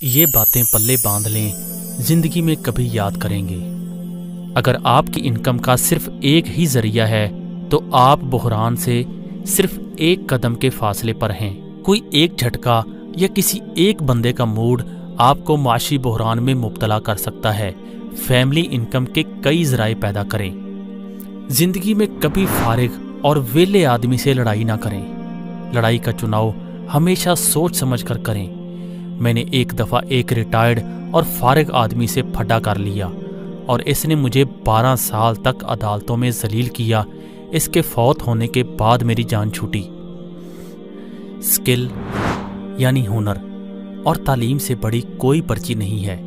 ये बातें पल्ले बांध लें, जिंदगी में कभी याद करेंगे। अगर आपकी इनकम का सिर्फ एक ही जरिया है तो आप बहरान से सिर्फ एक कदम के फासले पर हैं। कोई एक झटका या किसी एक बंदे का मूड आपको माशी बहरान में मुब्तला कर सकता है। फैमिली इनकम के कई जराए पैदा करें। जिंदगी में कभी फारिग और वेले आदमी से लड़ाई ना करें। लड़ाई का चुनाव हमेशा सोच समझ कर करें। मैंने एक दफ़ा एक रिटायर्ड और फारिग आदमी से फटा कर लिया और इसने मुझे 12 साल तक अदालतों में जलील किया। इसके फौत होने के बाद मेरी जान छूटी। स्किल यानी हुनर और तालीम से बड़ी कोई पर्ची नहीं है।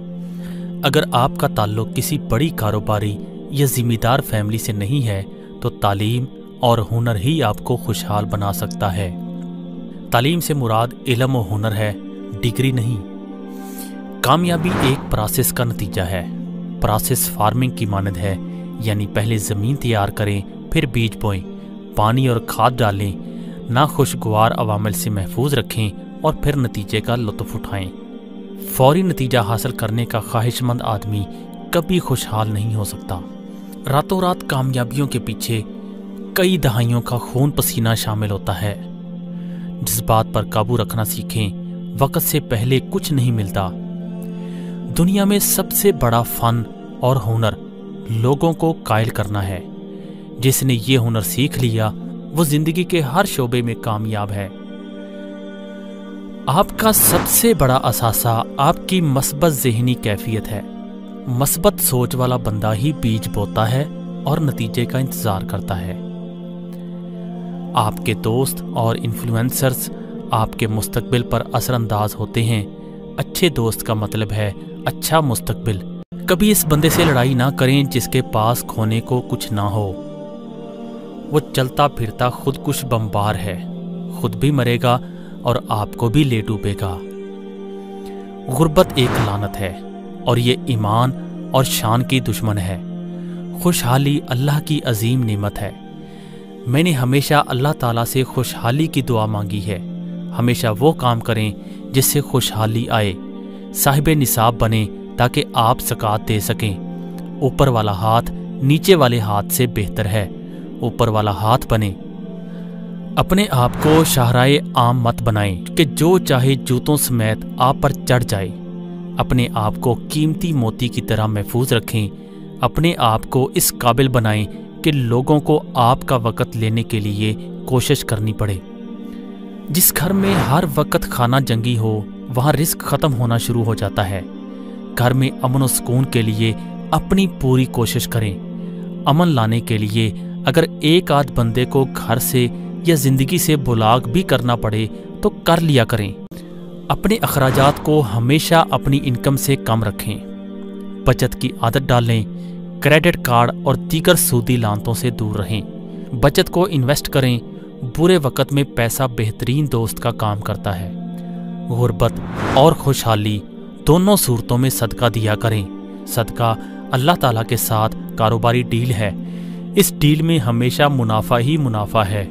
अगर आपका ताल्लुक किसी बड़ी कारोबारी या जिम्मेदार फैमिली से नहीं है तो तालीम और हुनर ही आपको खुशहाल बना सकता है। तालीम से मुराद इल्म और हुनर है, डिग्री नहीं। कामयाबी एक प्रोसेस का नतीजा है। प्रोसेस फार्मिंग की मानद है, यानी पहले ज़मीन तैयार करें, फिर बीज बोएं, पानी और खाद डालें, नाखुशगवार अवामिल से महफूज रखें और फिर नतीजे का लुत्फ़ उठाएं। फौरी नतीजा हासिल करने का ख्वाहिशमंद आदमी कभी खुशहाल नहीं हो सकता। रातों रात कामयाबियों के पीछे कई दहाइयों का खून पसीना शामिल होता है। जज्बात पर काबू रखना सीखें। वक्त से पहले कुछ नहीं मिलता। दुनिया में सबसे बड़ा फन और हुनर लोगों को कायल करना है। जिसने ये हुनर सीख लिया वो जिंदगी के हर शोबे में कामयाब है। आपका सबसे बड़ा असासा आपकी मस्बत ज़हनी कैफियत है। मस्बत सोच वाला बंदा ही बीज बोता है और नतीजे का इंतजार करता है। आपके दोस्त और इन्फ्लुएंसर्स आपके मुस्तकबिल पर असरअंदाज होते हैं। अच्छे दोस्त का मतलब है अच्छा मुस्तकबिल। कभी इस बंदे से लड़ाई ना करें जिसके पास खोने को कुछ ना हो। वो चलता फिरता खुदकुश बमबार है, खुद भी मरेगा और आपको भी ले डूबेगा। गुर्बत एक लानत है और ये ईमान और शान की दुश्मन है। खुशहाली अल्लाह की अजीम नेमत है। मैंने हमेशा अल्लाह ताला से खुशहाली की दुआ मांगी है। हमेशा वो काम करें जिससे खुशहाली आए। साहिब निसाब बने ताकि आप ज़कात दे सकें। ऊपर वाला हाथ नीचे वाले हाथ से बेहतर है। ऊपर वाला हाथ बने। अपने आप को शाहराए आम मत बनाएं कि जो चाहे जूतों समेत आप पर चढ़ जाए। अपने आप को कीमती मोती की तरह महफूज रखें। अपने आप को इस काबिल बनाएं कि लोगों को आपका वक़्त लेने के लिए कोशिश करनी पड़े। जिस घर में हर वक्त खाना जंगी हो वहाँ रिस्क ख़त्म होना शुरू हो जाता है। घर में अमन और सुकून के लिए अपनी पूरी कोशिश करें। अमन लाने के लिए अगर एक आध बंदे को घर से या ज़िंदगी से बुलाग भी करना पड़े तो कर लिया करें। अपने अखराजात को हमेशा अपनी इनकम से कम रखें। बचत की आदत डालें। क्रेडिट कार्ड और दीगर सूदी लानतों से दूर रहें। बचत को इन्वेस्ट करें। बुरे वक़्त में पैसा बेहतरीन दोस्त का काम करता है। गुर्बत और खुशहाली दोनों सूरतों में सदका दिया करें। सदका अल्लाह ताला के साथ कारोबारी डील है। इस डील में हमेशा मुनाफा ही मुनाफा है।